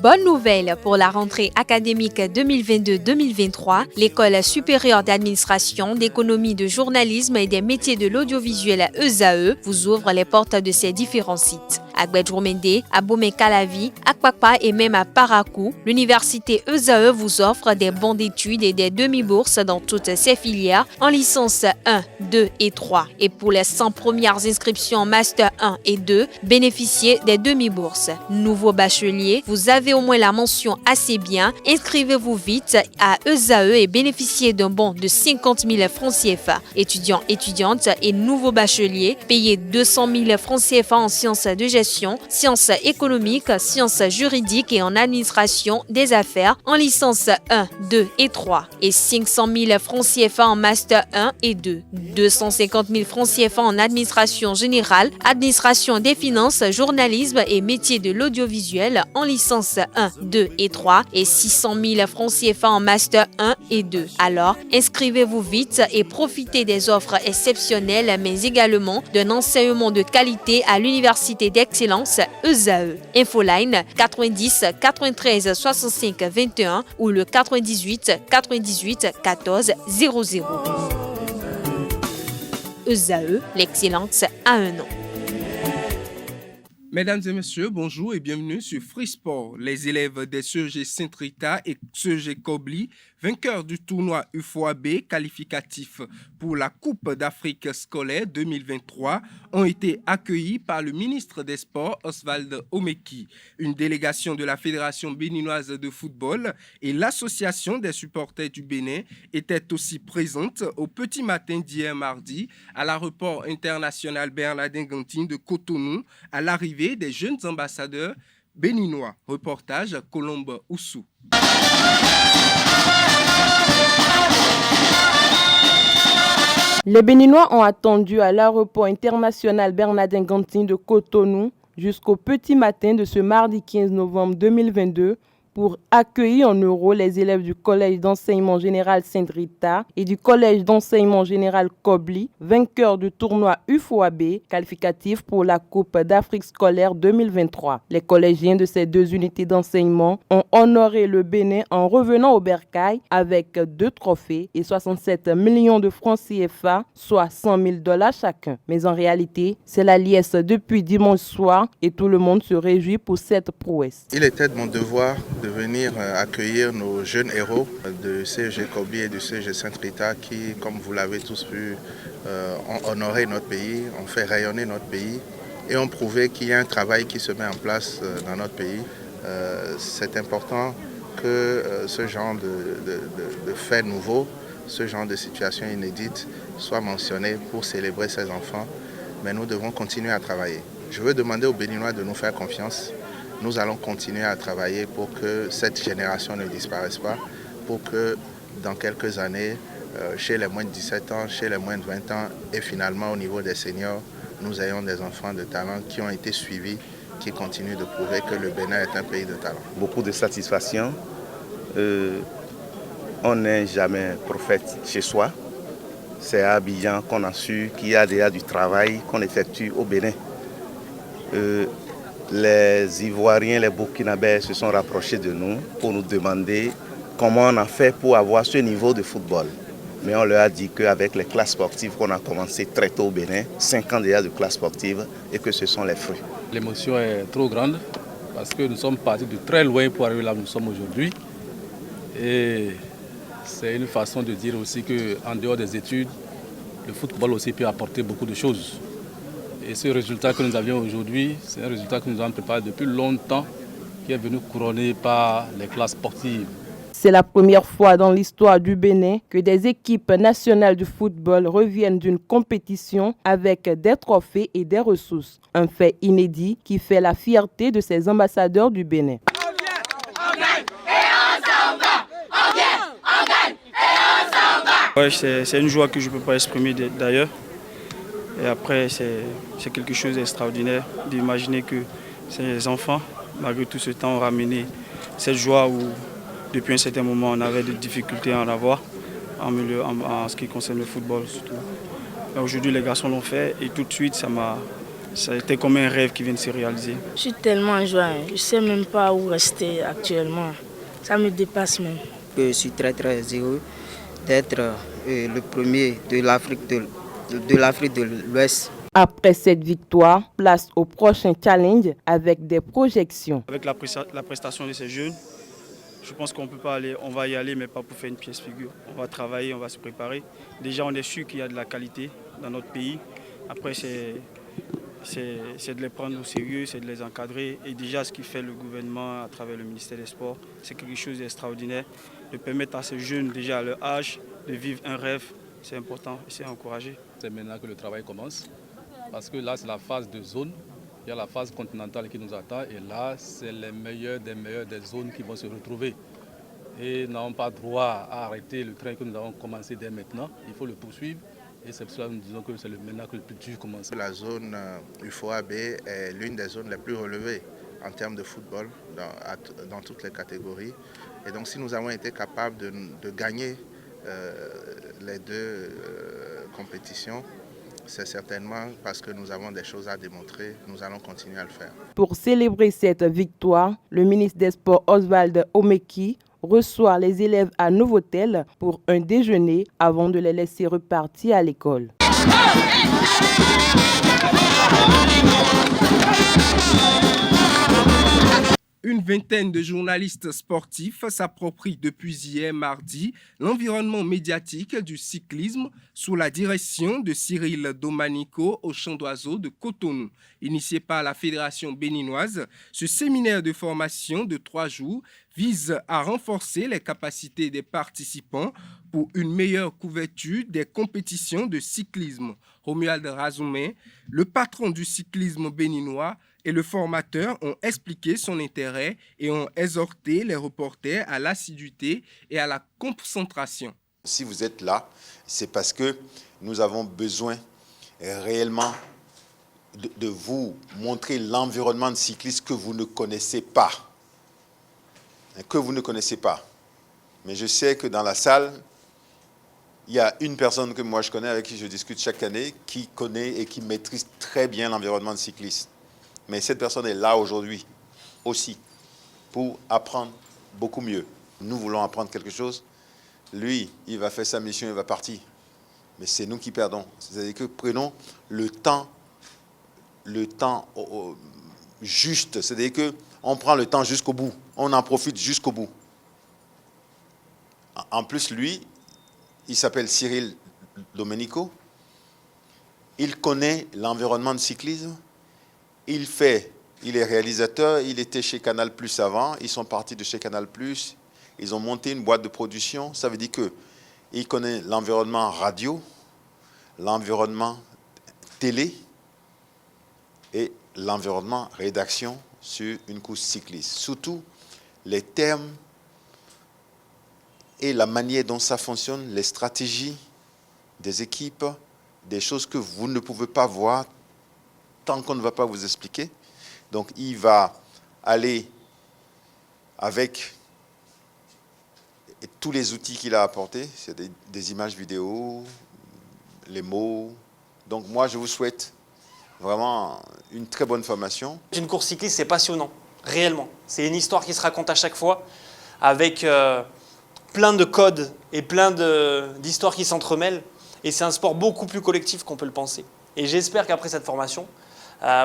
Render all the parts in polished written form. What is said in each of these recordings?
Bonne nouvelle pour la rentrée académique 2022-2023, l'École supérieure d'administration, d'économie, de journalisme et des métiers de l'audiovisuel ESAE vous ouvre les portes de ses différents sites. À Gbedjourmende, à Bomé-Calavi, à Kpakpa et même à Parakou, l'université ESAE vous offre des bons d'études et des demi-bourses dans toutes ses filières en licence 1, 2 et 3. Et pour les 100 premières inscriptions en master 1 et 2, bénéficiez des demi-bourses. Nouveau bachelier, vous avez au moins la mention assez bien. Inscrivez-vous vite à ESAE et bénéficiez d'un bon de 50 000 francs CFA. Étudiants, étudiantes et nouveaux bacheliers, payez 200 000 francs CFA en sciences de gestion, sciences économiques, sciences juridiques et en administration des affaires en licence 1, 2 et 3 et 500 000 francs CFA en master 1 et 2, 250 000 francs CFA en administration générale, administration des finances, journalisme et métiers de l'audiovisuel en licence 1, 2 et 3 et 600 000 francs CFA en master 1 et 2. Alors, inscrivez-vous vite et profitez des offres exceptionnelles mais également d'un enseignement de qualité à l'université d'excellence ESAE. Infoline 90 93 65 21 ou le 98 98 14 00. ESAE, l'excellence a un nom. Mesdames et messieurs, bonjour et bienvenue sur Free Sport. Les élèves des CEG Saint-Rita et CEG Kobli, vainqueurs du tournoi UFOAB qualificatif pour la Coupe d'Afrique scolaire 2023, ont été accueillis par le ministre des Sports Oswald Omeki. Une délégation de la Fédération béninoise de football et l'Association des supporters du Bénin étaient aussi présentes au petit matin d'hier mardi à l'aéroport international Bernardin Gantine de Cotonou à l'arrivée des jeunes ambassadeurs béninois. Reportage Colombe Oussou. Les Béninois ont attendu à l'aéroport international Bernardin Gantine de Cotonou jusqu'au petit matin de ce mardi 15 novembre 2022 pour accueillir en euros les élèves du Collège d'enseignement général Saint-Rita et du Collège d'enseignement général Kobli, vainqueurs du tournoi UFOAB qualificatif pour la Coupe d'Afrique scolaire 2023. Les collégiens de ces deux unités d'enseignement ont honoré le Bénin en revenant au bercail avec 2 trophées et 67 millions de francs CFA, soit 100 000 $ chacun. Mais en réalité, c'est la liesse depuis dimanche soir et tout le monde se réjouit pour cette prouesse. Il était de mon devoir de venir accueillir nos jeunes héros de CEG Kobli et du CEG Saint-Rita qui, comme vous l'avez tous vu, ont honoré notre pays, ont fait rayonner notre pays et ont prouvé qu'il y a un travail qui se met en place dans notre pays. C'est important que ce genre de faits nouveaux, ce genre de situation inédite soit mentionné pour célébrer ces enfants, mais nous devons continuer à travailler. Je veux demander aux Béninois de nous faire confiance. Nous allons continuer à travailler pour que cette génération ne disparaisse pas, pour que dans quelques années, chez les moins de 17 ans, chez les moins de 20 ans et finalement au niveau des seniors, nous ayons des enfants de talent qui ont été suivis, qui continuent de prouver que le Bénin est un pays de talent. Beaucoup de satisfaction. On n'est jamais prophète chez soi. C'est à Abidjan qu'on a su qu'il y a déjà du travail qu'on effectue au Bénin. Les Ivoiriens, les Burkinabés se sont rapprochés de nous pour nous demander comment on a fait pour avoir ce niveau de football. Mais on leur a dit qu'avec les classes sportives qu'on a commencé très tôt au Bénin, 5 ans déjà de classes sportives, et que ce sont les fruits. L'émotion est trop grande parce que nous sommes partis de très loin pour arriver là où nous sommes aujourd'hui. Et c'est une façon de dire aussi qu'en dehors des études, le football aussi peut apporter beaucoup de choses. Et ce résultat que nous avions aujourd'hui, c'est un résultat que nous avons préparé depuis longtemps, qui est venu couronner par les classes sportives. C'est la première fois dans l'histoire du Bénin que des équipes nationales de football reviennent d'une compétition avec des trophées et des ressources. Un fait inédit qui fait la fierté de ces ambassadeurs du Bénin. C'est une joie que je ne peux pas exprimer d'ailleurs. Et après, c'est quelque chose d'extraordinaire d'imaginer que ces enfants, malgré tout ce temps, ont ramené cette joie où, depuis un certain moment, on avait des difficultés à en avoir, en ce qui concerne le football surtout. Aujourd'hui, les garçons l'ont fait et tout de suite, ça m'a Ça a été comme un rêve qui vient de se réaliser. Je suis tellement en joie, je ne sais même pas où rester actuellement. Ça me dépasse même. Je suis très heureux d'être le premier de l'Afrique de l'Ouest. Après cette victoire, place au prochain challenge avec des projections. Avec la prestation de ces jeunes, je pense qu'on peut pas aller, on va y aller, mais pas pour faire une pièce figure. On va travailler, on va se préparer. Déjà, on est sûr qu'il y a de la qualité dans notre pays. Après, c'est de les prendre au sérieux, c'est de les encadrer. Et déjà, ce qui fait le gouvernement à travers le ministère des Sports, c'est quelque chose d'extraordinaire. De permettre à ces jeunes, déjà à leur âge, de vivre un rêve, c'est important et c'est encouragé. C'est maintenant que le travail commence, parce que là, c'est la phase de zone. Il y a la phase continentale qui nous attend et là, c'est les meilleurs des zones qui vont se retrouver. Et nous n'avons pas droit à arrêter le train que nous avons commencé dès maintenant. Il faut le poursuivre et c'est pour cela que nous disons que c'est maintenant que le plus dur commence. La zone UFOA-B est l'une des zones les plus relevées en termes de football dans toutes les catégories. Et donc si nous avons été capables de gagner les deux compétitions, c'est certainement parce que nous avons des choses à démontrer. Nous allons continuer à le faire. Pour célébrer cette victoire, le ministre des Sports Oswald Omeki reçoit les élèves à Novotel pour un déjeuner avant de les laisser repartir à l'école. Une vingtaine de journalistes sportifs s'approprient depuis hier mardi l'environnement médiatique du cyclisme sous la direction de Cyril Domanico au Champ d'Oiseaux de Cotonou. Initié par la Fédération béninoise, ce séminaire de formation de 3 jours vise à renforcer les capacités des participants pour une meilleure couverture des compétitions de cyclisme. Romuald Razoumé, le patron du cyclisme béninois, et le formateur ont expliqué son intérêt et ont exhorté les reporters à l'assiduité et à la concentration. Si vous êtes là, c'est parce que nous avons besoin réellement de vous montrer l'environnement de cyclisme que vous ne connaissez pas. Mais je sais que dans la salle, il y a une personne que moi je connais, avec qui je discute chaque année, qui connaît et qui maîtrise très bien l'environnement de cyclisme. Mais cette personne est là aujourd'hui aussi pour apprendre beaucoup mieux. Nous voulons apprendre quelque chose. Lui, il va faire sa mission, il va partir. Mais c'est nous qui perdons. C'est-à-dire que prenons le temps juste. C'est-à-dire qu'on prend le temps jusqu'au bout. On en profite jusqu'au bout. En plus, lui, il s'appelle Cyril Domenico. Il connaît l'environnement de cyclisme. Il est réalisateur, il était chez Canal+ avant, ils sont partis de chez Canal+, ils ont monté une boîte de production. Ça veut dire qu'il connaît l'environnement radio, l'environnement télé et l'environnement rédaction sur une course cycliste. Surtout les termes et la manière dont ça fonctionne, les stratégies des équipes, des choses que vous ne pouvez pas voir tant qu'on ne va pas vous expliquer. Donc, il va aller avec tous les outils qu'il a apportés, c'est des images vidéo, les mots. Donc, moi, je vous souhaite vraiment une très bonne formation. Une course cycliste, c'est passionnant, réellement. C'est une histoire qui se raconte à chaque fois, avec plein de codes et plein d'histoires qui s'entremêlent. Et c'est un sport beaucoup plus collectif qu'on peut le penser. Et j'espère qu'après cette formation,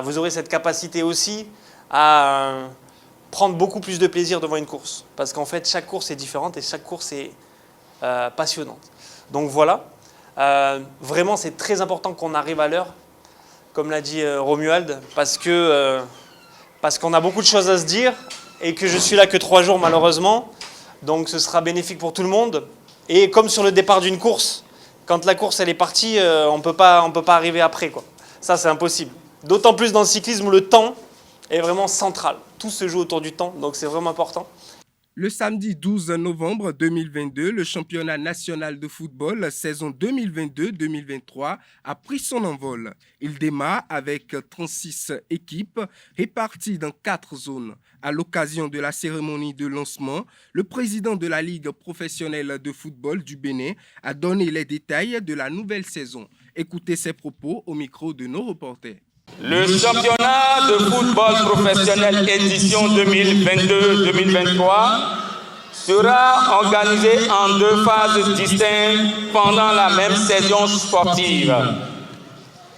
vous aurez cette capacité aussi à prendre beaucoup plus de plaisir devant une course. Parce qu'en fait, chaque course est différente et chaque course est passionnante. Donc voilà, vraiment c'est très important qu'on arrive à l'heure, comme l'a dit Romuald, parce qu'on a beaucoup de choses à se dire et que je suis là que 3 jours malheureusement. Donc ce sera bénéfique pour tout le monde. Et comme sur le départ d'une course, quand la course elle est partie, on peut pas arriver après, quoi. Ça c'est impossible. D'autant plus dans le cyclisme où le temps est vraiment central. Tout se joue autour du temps, donc c'est vraiment important. Le samedi 12 novembre 2022, le championnat national de football saison 2022-2023 a pris son envol. Il démarre avec 36 équipes réparties dans 4 zones. À l'occasion de la cérémonie de lancement, le président de la Ligue professionnelle de football du Bénin a donné les détails de la nouvelle saison. Écoutez ses propos au micro de nos reporters. Le championnat de football professionnel édition 2022-2023 sera organisé en 2 phases distinctes pendant la même saison sportive.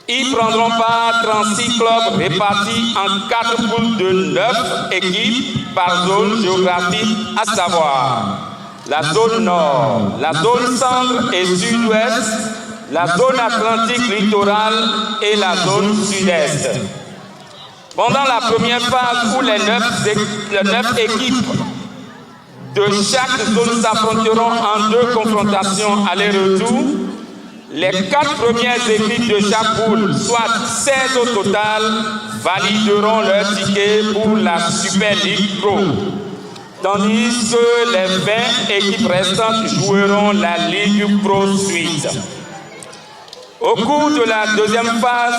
Y prendront part 36 clubs répartis en 4 poules de 9 équipes par zone géographique, à savoir la zone nord, la zone centre et sud-ouest, la zone atlantique littorale et la zone sud-est. Pendant la première phase où les 9 équipes de chaque zone s'affronteront en 2 confrontations aller-retour, les 4 premières équipes de chaque poule, soit 16 au total, valideront leur ticket pour la Super League Pro, tandis que les 20 équipes restantes joueront la Ligue Pro Suite. Au cours de la deuxième phase,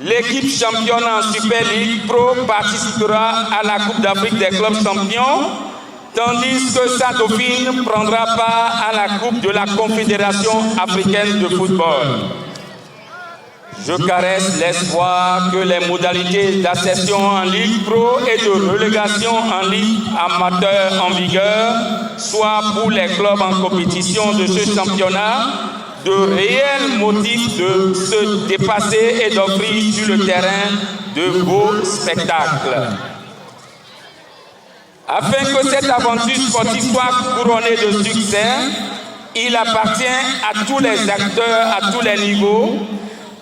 l'équipe championne en Super League Pro participera à la Coupe d'Afrique des clubs champions, tandis que sa dauphine prendra part à la Coupe de la Confédération africaine de football. Je caresse l'espoir que les modalités d'accession en Ligue Pro et de relégation en Ligue amateur en vigueur soient pour les clubs en compétition de ce championnat de réels motifs de se dépasser et d'offrir sur le terrain de beaux spectacles. Afin que cette aventure sportive soit couronnée de succès, il appartient à tous les acteurs à tous les niveaux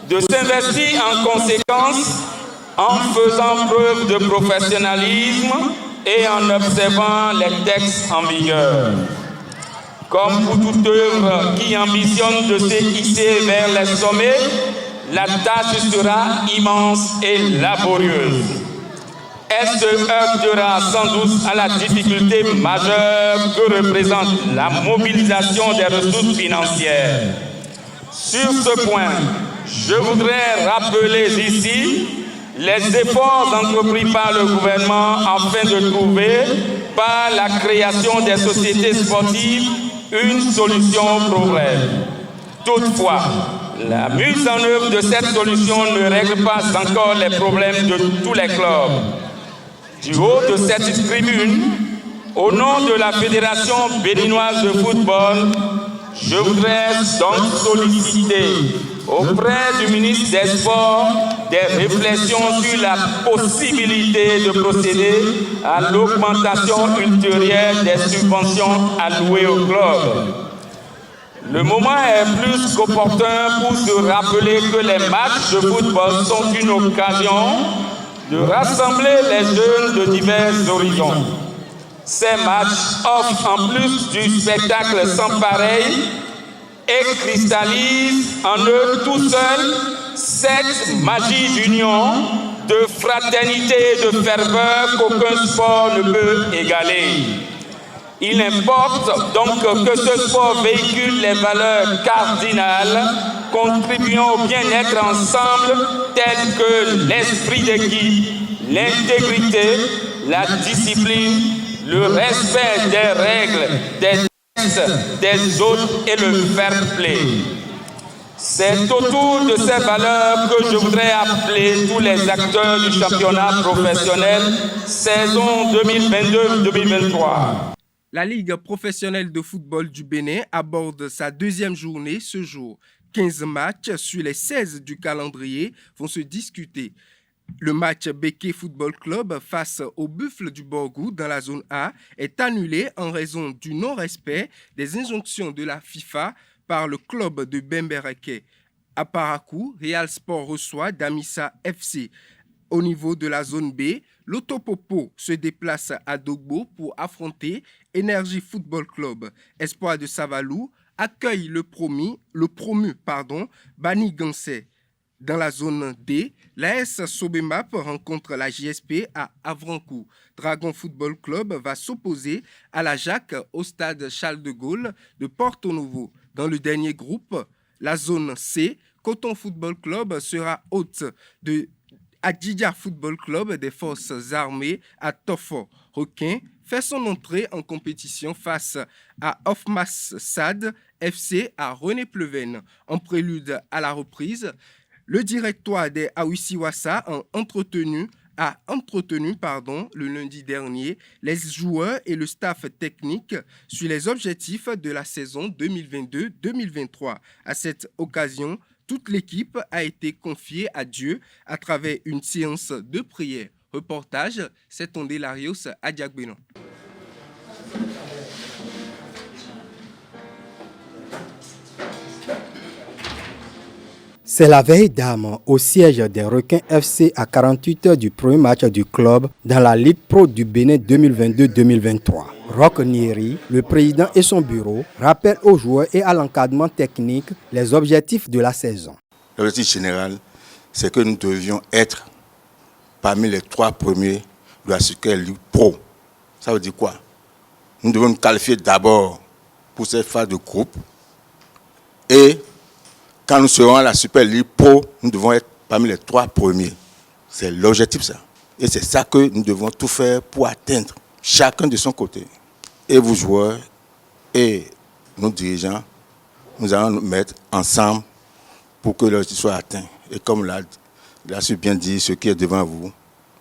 de s'investir en conséquence en faisant preuve de professionnalisme et en observant les textes en vigueur. Comme pour toute œuvre qui ambitionne de se hisser vers les sommets, la tâche sera immense et laborieuse. Elle se heurtera sans doute à la difficulté majeure que représente la mobilisation des ressources financières. Sur ce point, je voudrais rappeler ici les efforts entrepris par le gouvernement afin de trouver, par la création des sociétés sportives, une solution au problème. Toutefois, la mise en œuvre de cette solution ne règle pas encore les problèmes de tous les clubs. Du haut de cette tribune, au nom de la Fédération béninoise de football, je voudrais donc solliciter auprès du ministre des Sports des réflexions sur la possibilité de procéder à l'augmentation ultérieure des subventions allouées au club. Le moment est plus qu'opportun pour se rappeler que les matchs de football sont une occasion de rassembler les jeunes de divers horizons. Ces matchs offrent en plus du spectacle sans pareil et cristallisent en eux tout seuls cette magie d'union, de fraternité et de ferveur qu'aucun sport ne peut égaler. Il importe donc que ce sport véhicule les valeurs cardinales contribuant au bien-être ensemble telles que l'esprit d'équipe, l'intégrité, la discipline, le respect des règles, des textes, des autres et le fair play. C'est autour de ces valeurs que je voudrais appeler tous les acteurs du championnat professionnel saison 2022-2023. La Ligue professionnelle de football du Bénin aborde sa 2e journée ce jour. 15 matchs sur les 16 du calendrier vont se discuter. Le match Béké Football Club face au Buffle du Borgou dans la zone A est annulé en raison du non-respect des injonctions de la FIFA par le club de Bembereke. À Parakou, Real Sport reçoit Damissa FC. Au niveau de la zone B, l'Autopopo se déplace à Dogbo pour affronter Energy Football Club. Espoir de Savalou accueille le promu Bani Gansé. Dans la zone D, l'AS Sobemap rencontre la JSP à Avrancourt. Dragon Football Club va s'opposer à la JAC au stade Charles de Gaulle de Porto Novo. Dans le dernier groupe, la zone C, Coton Football Club sera hôte de Adjidja Football Club des forces armées à Tofo. Requin fait son entrée en compétition face à Ofmas Sad FC à René Pleven. En prélude à la reprise, Le directoire des Awisiwasa a entretenu le lundi dernier les joueurs et le staff technique sur les objectifs de la saison 2022-2023. À cette occasion, toute l'équipe a été confiée à Dieu à travers une séance de prière. Reportage, c'est Tondé Larios à Diagbeno. C'est la veille d'âme au siège des Requins FC à 48 heures du premier match du club dans la Ligue Pro du Bénin 2022-2023. Roch Nieri, le président et son bureau, rappellent aux joueurs et à l'encadrement technique les objectifs de la saison. L'objectif général, c'est que nous devions être parmi les 3 premiers de la Super Ligue Pro. Ça veut dire quoi? Nous devons nous qualifier d'abord pour cette phase de groupe et quand nous serons à la Super Ligue Pro, nous devons être parmi les 3 premiers. C'est l'objectif, ça. Et c'est ça que nous devons tout faire pour atteindre, chacun de son côté. Et vous joueurs et nos dirigeants, nous allons nous mettre ensemble pour que l'objectif soit atteint. Et comme l'a su bien dit, ce qui est devant vous,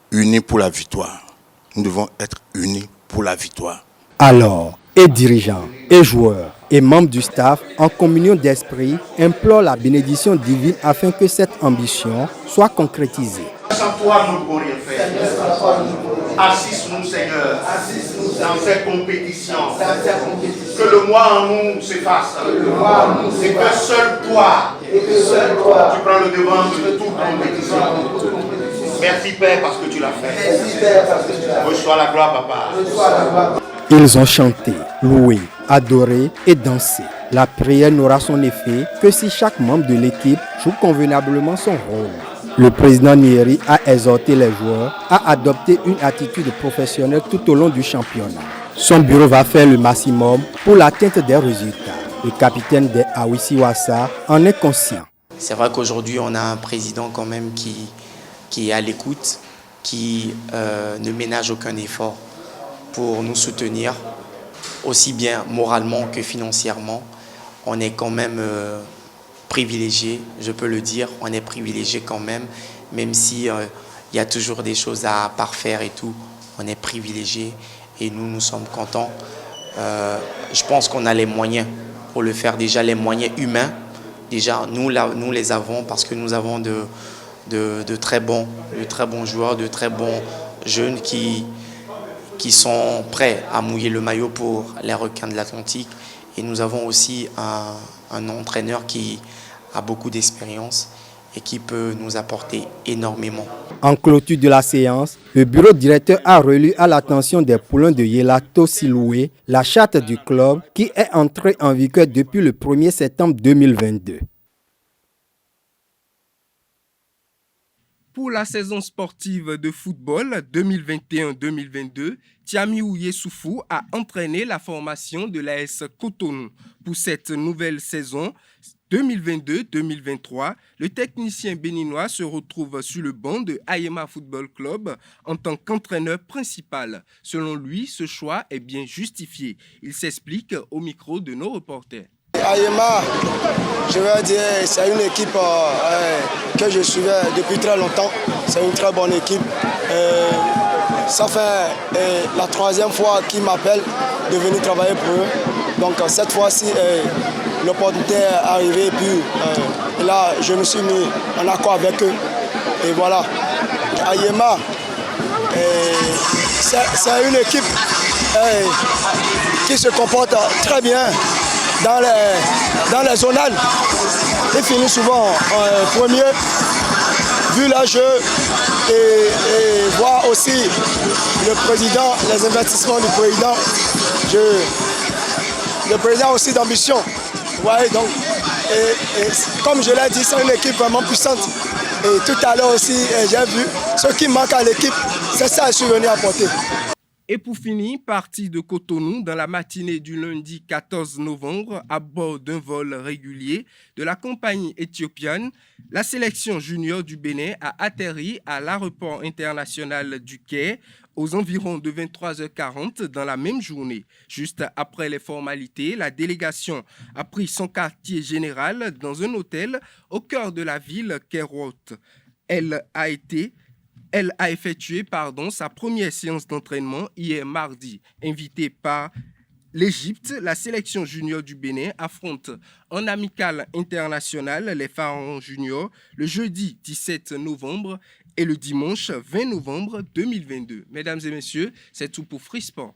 unis pour la victoire. Nous devons être unis pour la victoire. Alors, et dirigeants, et joueurs, et membres du staff, en communion d'esprit, implorent la bénédiction divine afin que cette ambition soit concrétisée. Sans toi, nous ne pouvons rien faire. Assiste-nous, Seigneur, dans cette compétition. Que le moi en nous s'efface. Et que seul toi, tu prends le devant de toute compétition. Merci, Père, parce que tu l'as fait. Reçois la gloire, Papa. Ils ont chanté, loué, adoré et dansé. La prière n'aura son effet que si chaque membre de l'équipe joue convenablement son rôle. Le président Nieri a exhorté les joueurs à adopter une attitude professionnelle tout au long du championnat. Son bureau va faire le maximum pour l'atteinte des résultats. Le capitaine des Awisiwasa en est conscient. C'est vrai qu'aujourd'hui, on a un président quand même qui est à l'écoute, qui ne ménage aucun effort pour nous soutenir, aussi bien moralement que financièrement. On est quand même privilégié, je peux le dire, on est privilégié quand même si il y a toujours des choses à parfaire et tout, on est privilégié et nous sommes contents. Je pense qu'on a les moyens pour le faire, déjà les moyens humains, déjà nous les avons parce que nous avons de très bons joueurs, de très bons jeunes qui sont prêts à mouiller le maillot pour les Requins de l'Atlantique. Et nous avons aussi un entraîneur qui a beaucoup d'expérience et qui peut nous apporter énormément. En clôture de la séance, le bureau directeur a relu à l'attention des poulains de Yelato Siloué la charte du club qui est entrée en vigueur depuis le 1er septembre 2022. Pour la saison sportive de football 2021-2022, Tiamiou Yessoufou a entraîné la formation de l'AS Cotonou. Pour cette nouvelle saison 2022-2023, le technicien béninois se retrouve sur le banc de Ayema Football Club en tant qu'entraîneur principal. Selon lui, ce choix est bien justifié. Il s'explique au micro de nos reporters. Ayema, je vais dire, c'est une équipe que je suivais depuis très longtemps. C'est une très bonne équipe. Ça fait la 3e fois qu'ils m'appellent de venir travailler pour eux. Donc cette fois-ci, l'opportunité est arrivée et puis là, je me suis mis en accord avec eux. Et voilà, Ayema, c'est une équipe qui se comporte très bien dans les zonales. Ils finissent souvent premier, vu leur jeu et voir aussi le président, les investissements du président. Le président a aussi d'ambition. Ouais, donc, et comme je l'ai dit, c'est une équipe vraiment puissante. Et tout à l'heure aussi, j'ai vu ce qui manque à l'équipe, c'est ça que je suis venu apporter. Et pour finir, parti de Cotonou dans la matinée du lundi 14 novembre à bord d'un vol régulier de la compagnie éthiopienne, la sélection junior du Bénin a atterri à l'aéroport international du Caire aux environs de 23h40 dans la même journée. Juste après les formalités, la délégation a pris son quartier général dans un hôtel au cœur de la ville Kairouan. Elle a effectué sa première séance d'entraînement hier mardi. Invitée par l'Égypte, la sélection junior du Bénin affronte en amical international les Pharaons juniors le jeudi 17 novembre et le dimanche 20 novembre 2022. Mesdames et messieurs, c'est tout pour Free Sport.